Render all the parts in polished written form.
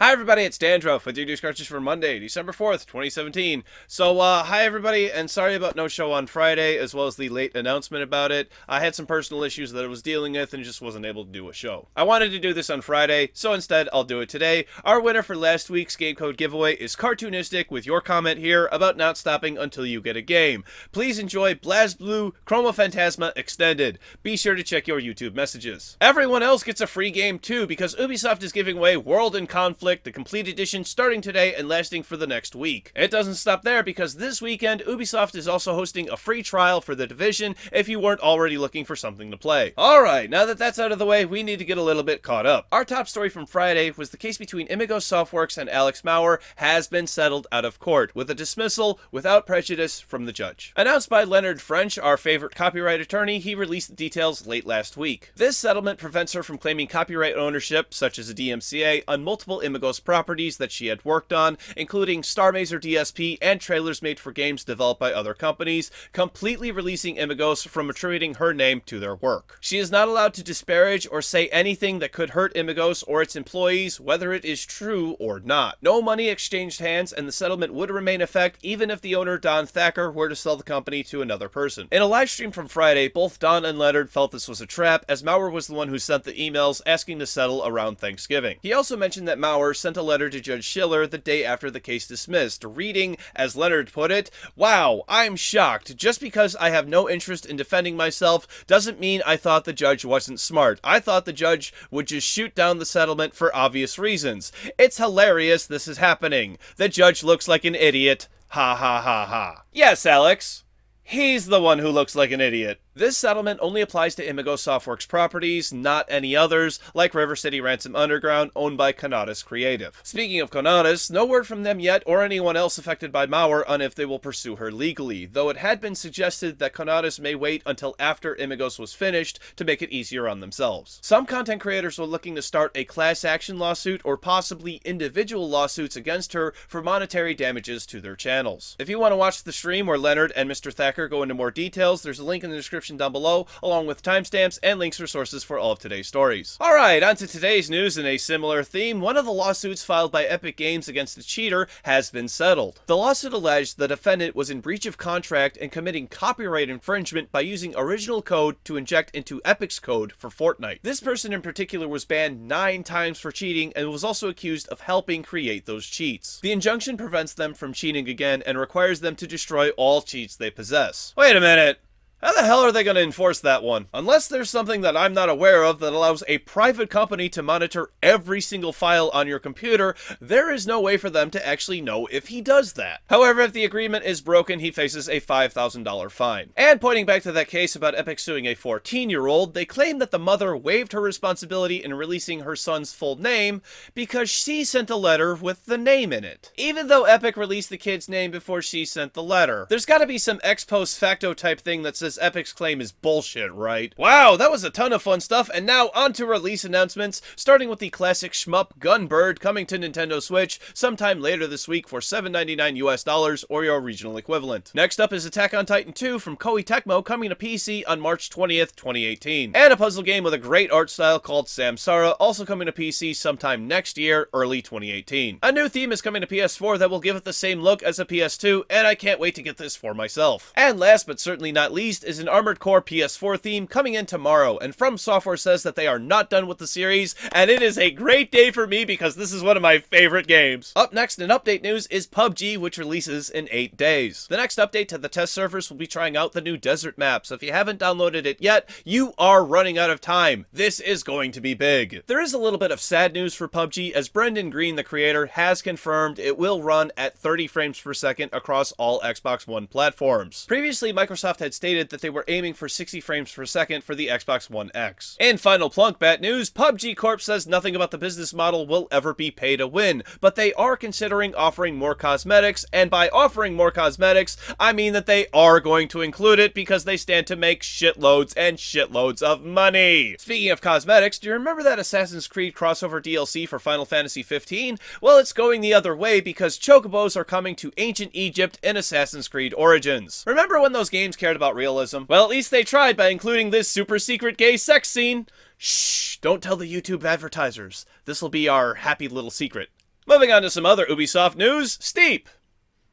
Hi everybody, it's Dandruff with your news Cartridge for Monday, December 4th, 2017. So, hi everybody, and sorry about no show on Friday, as well as the late announcement about it. I had some personal issues that I was dealing with and just wasn't able to do a show. I wanted to do this on Friday, so instead I'll do it today. Our winner for last week's game code giveaway is Cartoonistic, with your comment here about not stopping until you get a game. Please enjoy BlazBlue Chroma Phantasma Extended. Be sure to check your YouTube messages. Everyone else gets a free game too, because Ubisoft is giving away World in Conflict, the complete edition, starting today and lasting for the next week. It doesn't stop there, because this weekend Ubisoft is also hosting a free trial for The Division if you weren't already looking for something to play. Alright, now that that's out of the way, we need to get a little bit caught up. Our top story from Friday was the case between Imagos Softworks and Alex Mauer has been settled out of court, with a dismissal without prejudice from the judge. Announced by Leonard French, our favorite copyright attorney, he released the details late last week. This settlement prevents her from claiming copyright ownership, such as a DMCA, on multiple Imagos properties that she had worked on, including Star Mazer DSP and trailers made for games developed by other companies, completely releasing Imagos from attributing her name to their work. She is not allowed to disparage or say anything that could hurt Imagos or its employees, whether it is true or not. No money exchanged hands, and the settlement would remain in effect even if the owner, Don Thacker, were to sell the company to another person. In a live stream from Friday, both Don and Leonard felt this was a trap, as Mauer was the one who sent the emails asking to settle around Thanksgiving. He also mentioned that Mauer sent a letter to Judge Schiller the day after the case dismissed, reading, as Leonard put it, "Wow, I'm shocked. Just because I have no interest in defending myself doesn't mean I thought the judge wasn't smart. I thought the judge would just shoot down the settlement for obvious reasons. It's hilarious this is happening. The judge looks like an idiot. Ha ha ha ha." Yes, Alex. He's the one who looks like an idiot. This settlement only applies to Imagos Softworks properties, not any others, like River City Ransom Underground, owned by Conatus Creative. Speaking of Conatus, no word from them yet or anyone else affected by Mauer on if they will pursue her legally, though it had been suggested that Conatus may wait until after Imagos was finished to make it easier on themselves. Some content creators were looking to start a class action lawsuit or possibly individual lawsuits against her for monetary damages to their channels. If you want to watch the stream where Leonard and Mr. Thacker go into more details, there's a link in the description down below, along with timestamps and links for sources for all of today's stories. Alright, on to today's news in a similar theme. One of the lawsuits filed by Epic Games against the cheater has been settled. The lawsuit alleged the defendant was in breach of contract and committing copyright infringement by using original code to inject into Epic's code for Fortnite. This person in particular was banned 9 times for cheating and was also accused of helping create those cheats. The injunction prevents them from cheating again and requires them to destroy all cheats they possess. Wait a minute! How the hell are they going to enforce that one? Unless there's something that I'm not aware of that allows a private company to monitor every single file on your computer, there is no way for them to actually know if he does that. However, if the agreement is broken, he faces a $5,000 fine. And pointing back to that case about Epic suing a 14-year-old, they claim that the mother waived her responsibility in releasing her son's full name because she sent a letter with the name in it, even though Epic released the kid's name before she sent the letter. There's gotta be some ex post facto type thing that says Epic's claim is bullshit, right? Wow, that was a ton of fun stuff, and now on to release announcements, starting with the classic shmup Gunbird coming to Nintendo Switch sometime later this week for $7.99 US or your regional equivalent. Next up is Attack on Titan 2 from Koei Tecmo coming to PC on March 20th, 2018. And a puzzle game with a great art style called Samsara also coming to PC sometime next year, early 2018. A new theme is coming to PS4 that will give it the same look as a PS2, and I can't wait to get this for myself. And last but certainly not least is an Armored Core PS4 theme coming in tomorrow, and From Software says that they are not done with the series, and it is a great day for me because this is one of my favorite games. Up next in update news is PUBG, which releases in 8 days. The next update to the test servers will be trying out the new desert map, so if you haven't downloaded it yet, you are running out of time. This is going to be big. There is a little bit of sad news for PUBG, as Brendan Green, the creator, has confirmed it will run at 30 frames per second across all Xbox One platforms. Previously, Microsoft had stated that they were aiming for 60 frames per second for the Xbox One X. In final Plunkbat news, PUBG Corp says nothing about the business model will ever be pay to win, but they are considering offering more cosmetics, and by offering more cosmetics, I mean that they are going to include it because they stand to make shitloads and shitloads of money. Speaking of cosmetics, do you remember that Assassin's Creed crossover DLC for Final Fantasy 15? Well, it's going the other way because Chocobos are coming to ancient Egypt in Assassin's Creed Origins. Remember when those games cared about realism? Well, at least they tried by including this super secret gay sex scene. Shh, don't tell the YouTube advertisers. This'll be our happy little secret. Moving on to some other Ubisoft news, Steep.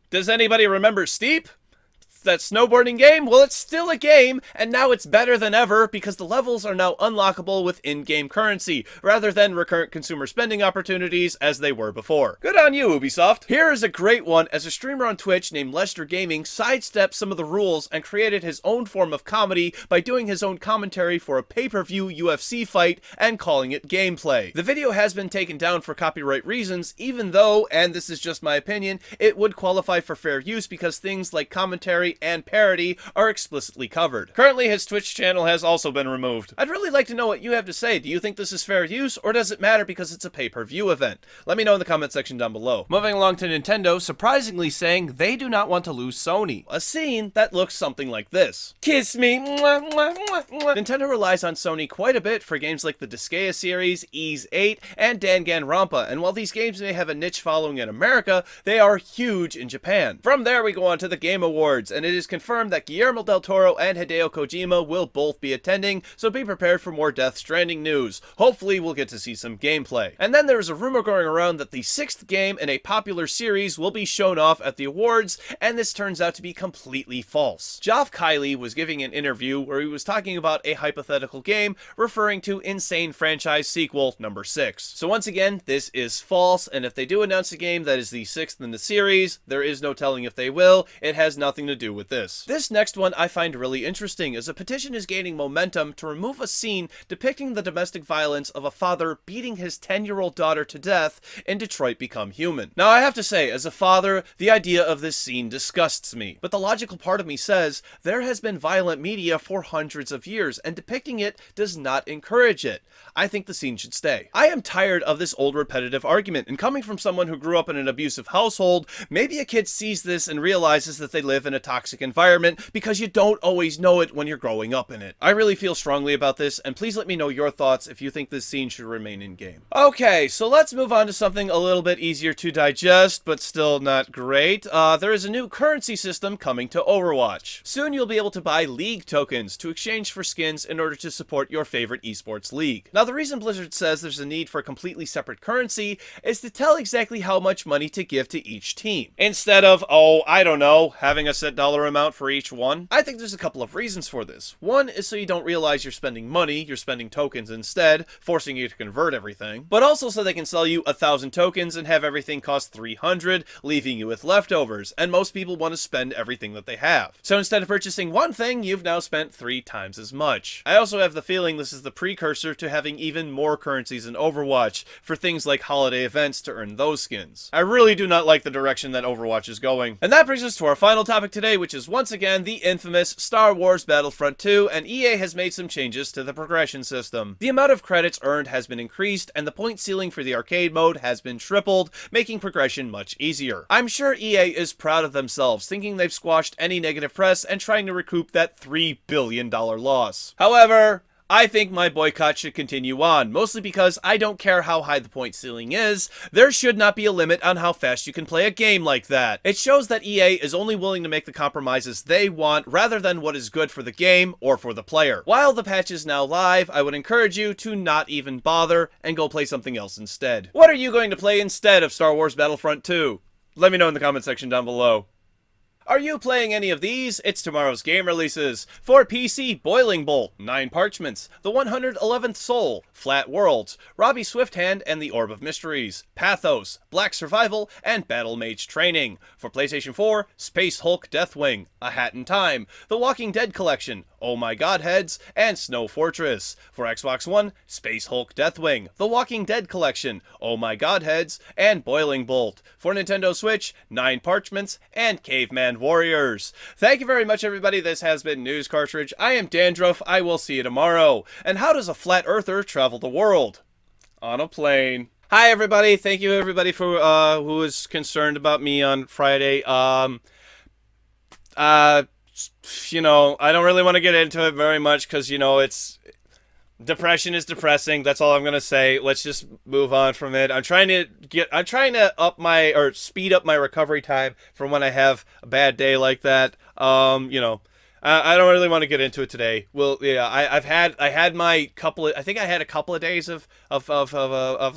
Does anybody remember Steep? That snowboarding game? Well, it's still a game, and now it's better than ever because the levels are now unlockable with in-game currency, rather than recurrent consumer spending opportunities as they were before. Good on you, Ubisoft! Here is a great one as a streamer on Twitch named Lester Gaming sidestepped some of the rules and created his own form of comedy by doing his own commentary for a pay-per-view UFC fight and calling it gameplay. The video has been taken down for copyright reasons, even though, and this is just my opinion, it would qualify for fair use because things like commentary and parody are explicitly covered. Currently, his Twitch channel has also been removed. I'd really like to know what you have to say. Do you think this is fair use, or does it matter because it's a pay-per-view event? Let me know in the comment section down below. Moving along to Nintendo, surprisingly saying they do not want to lose Sony. A scene that looks something like this. Kiss me. Mwah, mwah, mwah, mwah. Nintendo relies on Sony quite a bit for games like the Disgaea series, Ys 8, and Danganronpa, and while these games may have a niche following in America, they are huge in Japan. From there, we go on to the Game Awards, and it is confirmed that Guillermo del Toro and Hideo Kojima will both be attending, so be prepared for more Death Stranding news. Hopefully we'll get to see some gameplay. And then there is a rumor going around that the 6th game in a popular series will be shown off at the awards, and this turns out to be completely false. Geoff Keighley was giving an interview where he was talking about a hypothetical game referring to Insane Franchise Sequel number 6. So once again, this is false, and if they do announce a game that is the 6th in the series, there is no telling if they will. It has nothing to do with this. This next one I find really interesting, as a petition is gaining momentum to remove a scene depicting the domestic violence of a father beating his 10-year-old daughter to death in Detroit Become Human. Now I have to say, as a father, the idea of this scene disgusts me, but the logical part of me says there has been violent media for hundreds of years, and depicting it does not encourage it. I think the scene should stay. I am tired of this old repetitive argument, and coming from someone who grew up in an abusive household, maybe a kid sees this and realizes that they live in a toxic environment because you don't always know it when you're growing up in it. I really feel strongly about this, and please let me know your thoughts if you think this scene should remain in game. Okay, so let's move on to something a little bit easier to digest, but still not great. There is a new currency system coming to Overwatch. Soon you'll be able to buy League tokens to exchange for skins in order to support your favorite esports league. Now the reason Blizzard says there's a need for a completely separate currency is to tell exactly how much money to give to each team, instead of, oh, I don't know, having a set dollar amount for each one. I think there's a couple of reasons for this. One is so you don't realize you're spending money, you're spending tokens instead, forcing you to convert everything, but also so they can sell you 1,000 tokens and have everything cost 300, leaving you with leftovers, and most people want to spend everything that they have. So instead of purchasing one thing, you've now spent 3 times as much. I also have the feeling this is the precursor to having even more currencies in Overwatch for things like holiday events to earn those skins. I really do not like the direction that Overwatch is going. And that brings us to our final topic today, which is once again the infamous Star Wars Battlefront II, and EA has made some changes to the progression system. The amount of credits earned has been increased, and the point ceiling for the arcade mode has been tripled, making progression much easier. I'm sure EA is proud of themselves, thinking they've squashed any negative press and trying to recoup that $3 billion loss. However, I think my boycott should continue on, mostly because I don't care how high the point ceiling is, there should not be a limit on how fast you can play a game like that. It shows that EA is only willing to make the compromises they want rather than what is good for the game or for the player. While the patch is now live, I would encourage you to not even bother and go play something else instead. What are you going to play instead of Star Wars Battlefront 2? Let me know in the comment section down below. Are you playing any of these? It's tomorrow's game releases. For PC, Boiling Bolt, 9 Parchments, The 111th Soul, Flat Worlds, Robbie Swifthand and the Orb of Mysteries, Pathos, Black Survival, and Battle Mage Training. For PlayStation 4, Space Hulk Deathwing, A Hat in Time, The Walking Dead Collection, Oh My Godheads, and Snow Fortress. For Xbox One, Space Hulk Deathwing, The Walking Dead Collection, Oh My Godheads, and Boiling Bolt. For Nintendo Switch, 9 Parchments, and Caveman Warriors. Thank you very much, everybody. This has been News Cartridge. I am Dandruff. I will see you tomorrow. And how does a flat earther travel the world? On a plane. Hi, everybody. Thank you, everybody, for who was concerned about me on Friday. You know, I don't really want to get into it very much because, you know, depression is depressing. That's all I'm going to say. Let's just move on from it. I'm trying to speed up my recovery time for when I have a bad day like that. You know, I don't really want to get into it today. Well, yeah, I had my couple of, I think I had a couple of days of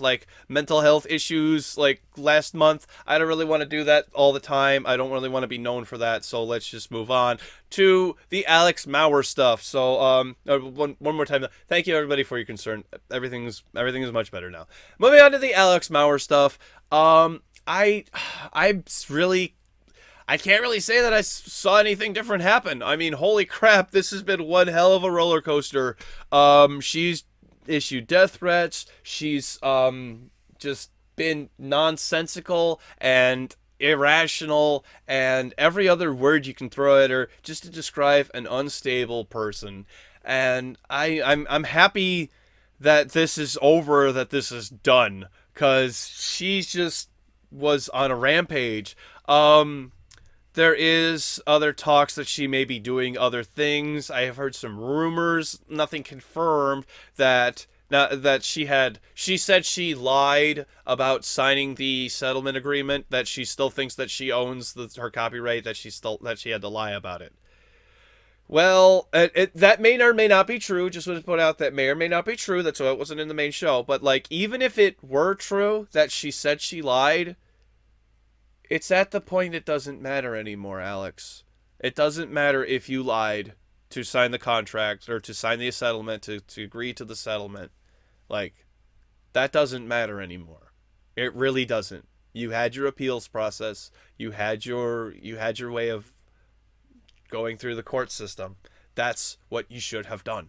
like mental health issues like last month. I don't really want to do that all the time. I don't really want to be known for that. So let's just move on to the Alex Mauer stuff. So one more time, thank you everybody for your concern. Everything is much better now. Moving on to the Alex Mauer stuff. I really, I can't really say that I saw anything different happen. I mean, holy crap, this has been one hell of a roller coaster. She's issued death threats. She's just been nonsensical and irrational and every other word you can throw at her just to describe an unstable person. And I'm happy that this is over, that this is done, because she's just was on a rampage. There is other talks that she may be doing other things. I have heard some rumors, nothing confirmed, that she said she lied about signing the settlement agreement, that she still thinks that she owns her copyright, that she had to lie about it. Well, that may or may not be true. Just want to put out that may or may not be true. That's why it wasn't in the main show. But like, even if it were true that she said she lied, it's at the point it doesn't matter anymore, Alex. It doesn't matter if you lied to sign the contract or to sign the settlement, to agree to the settlement. Like, that doesn't matter anymore. It really doesn't. You had your appeals process. You had your way of going through the court system. That's what you should have done.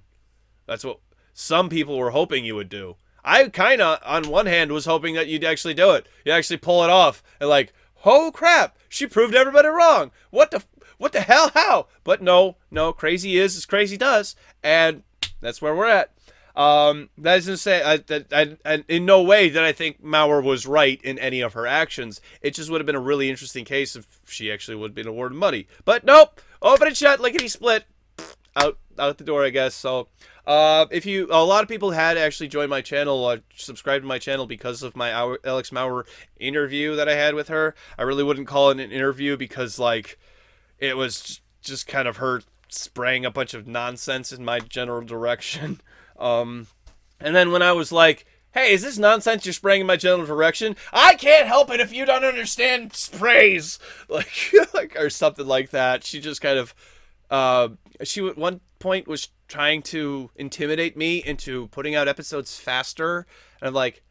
That's what some people were hoping you would do. I kind of, on one hand, was hoping that you'd actually do it. You'd actually pull it off. And like, oh crap, she proved everybody wrong. What the hell, how? But no, crazy is as crazy does. And that's where we're at. That doesn't say, I in no way did I think Mauer was right in any of her actions. It just would have been a really interesting case if she actually would have been awarded money. But nope, open and shut, lickety split, out the door, I guess. So, a lot of people had actually joined my channel, subscribed to my channel because of my Alex Mauer interview that I had with her. I really wouldn't call it an interview because, like, it was just kind of her spraying a bunch of nonsense in my general direction. And then when I was like, hey, is this nonsense you're spraying in my general direction? I can't help it if you don't understand sprays. Like, or something like that. She just kind of, she at one point was trying to intimidate me into putting out episodes faster. And I'm like,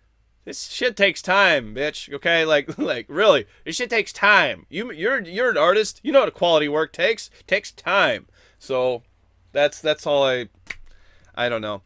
this shit takes time, bitch. Okay, like really, this shit takes time. You're an artist. You know what quality work takes. It takes time. So that's all I don't know.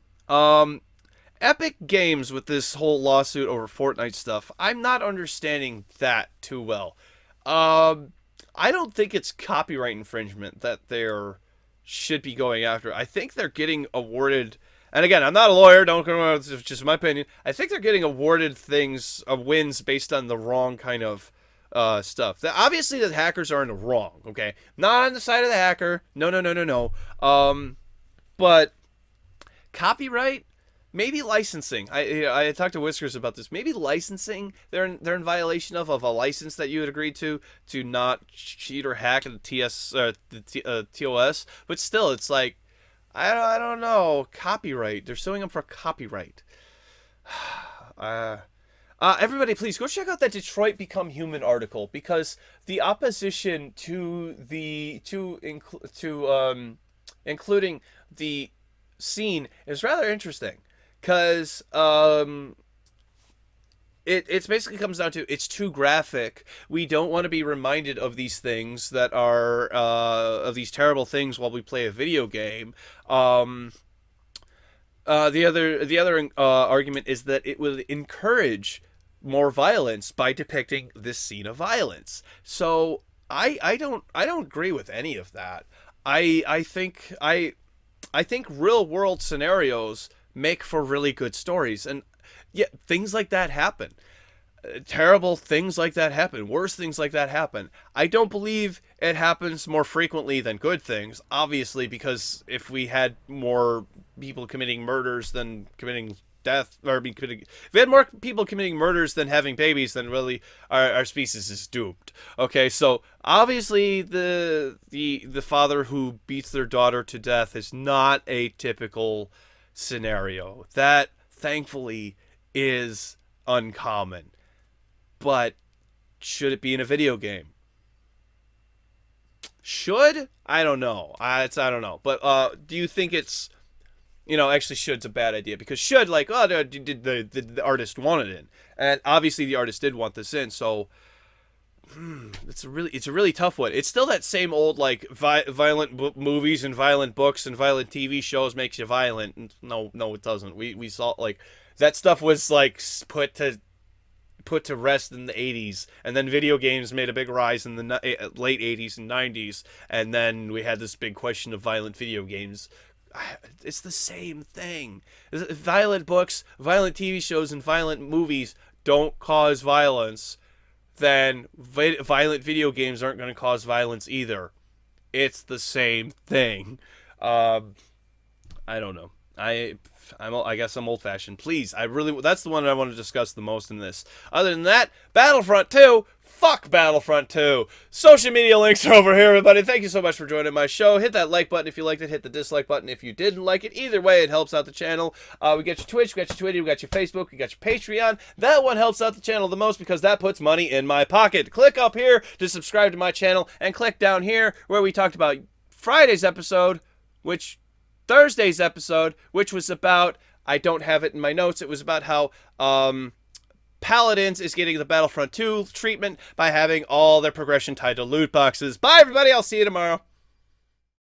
Epic Games with this whole lawsuit over Fortnite stuff, I'm not understanding that too well. I don't think it's copyright infringement that they're should be going after. I think they're getting awarded, and again, I'm not a lawyer, don't go on, it's just my opinion. I think they're getting awarded wins based on the wrong kind of stuff. Obviously, the hackers are in the wrong, okay? Not on the side of the hacker. No. But copyright, maybe licensing. I talked to Whiskers about this. Maybe licensing, they're in violation of a license that you had agreed to not cheat or hack the TOS. But still, it's like, I don't know. Copyright. They're suing them for copyright. Everybody, please go check out that Detroit Become Human article, because the opposition to including the scene is rather interesting, because it basically comes down to it's too graphic. We don't want to be reminded of these things that are of these terrible things while we play a video game. The other argument is that it will encourage more violence by depicting this scene of violence. So I don't agree with any of that. I think real world scenarios make for really good stories, and yeah, things like that happen. Terrible things like that happen. Worse things like that happen. I don't believe it happens more frequently than good things, obviously, because if we had more people committing murders than committing death, or if we had more people committing murders than having babies, then really our species is doomed. Okay, so obviously the father who beats their daughter to death is not a typical scenario. That thankfully is uncommon. But should it be in a video game? Should? I don't know. I don't know. But do you think it's, actually should's a bad idea? Because should, like, did the artist want it in? And obviously the artist did want this in, so it's a really tough one. It's still that same old, like, violent movies and violent books and violent TV shows makes you violent. No, it doesn't. We saw, like, that stuff was, like, put to rest in the 80s, and then video games made a big rise in the late 80s and 90s, and then we had this big question of violent video games. It's the same thing. Violent books, violent TV shows, and violent movies don't cause violence, then violent video games aren't going to cause violence either. It's the same thing. I don't know. I guess I'm old-fashioned. Please, that's the one I want to discuss the most in this. Other than that, Battlefront 2, fuck Battlefront 2. Social media links are over here, everybody. Thank you so much for joining my show. Hit that like button if you liked it. Hit the dislike button if you didn't like it. Either way, it helps out the channel. We got your Twitch, we got your Twitter, we got your Facebook, we got your Patreon. That one helps out the channel the most because that puts money in my pocket. Click up here to subscribe to my channel, and click down here where we talked about Friday's episode, Thursday's episode, which was about, I don't have it in my notes, it was about how Paladins is getting the Battlefront 2 treatment by having all their progression tied to loot boxes. Bye, everybody. I'll see you tomorrow.